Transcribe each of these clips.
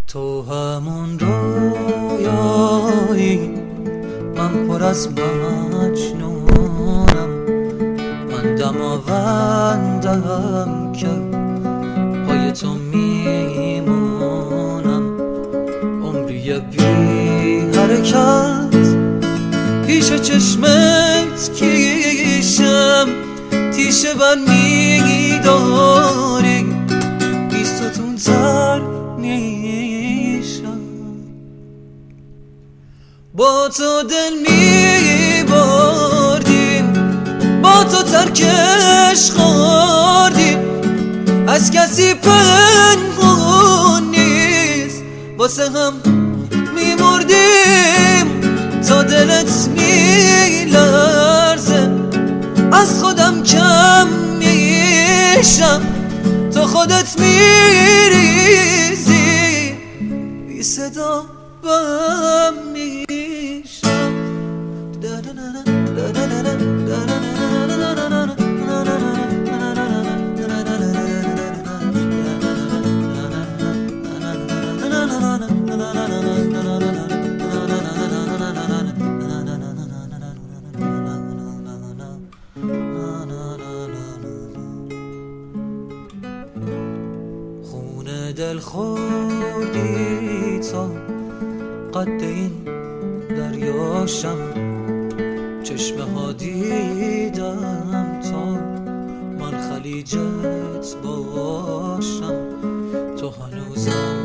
تو همون رویایی، من پر از مجنونم. من دماوندم که پای تو میمونم. عمری بی حرکت پیش چشمت کیشم، تیشه بر میداری، بیستتون تر میشم. با تو دل میبردیم، با تو ترکش خوردیم، از کسی پنهون نیست، واسه هم میمردیم. تا دلت میلرزه از خودم کم میشم، تو خودت میریزی بی صدا بم میشم. دل خوردی تا قد این دریاشم، چشمه ها دیدم تا من خلیجت باشم. تو هنوزم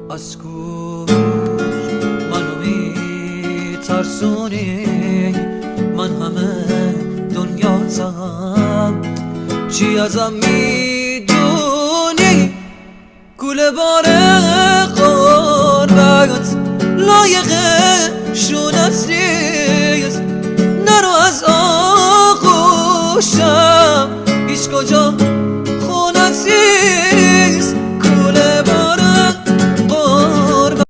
از کوچ منو میترسونی، من همه دنیاتم، چی ازم میدونی؟ گوله بار قربت لایق شونت نیست، نرو از آغوشم.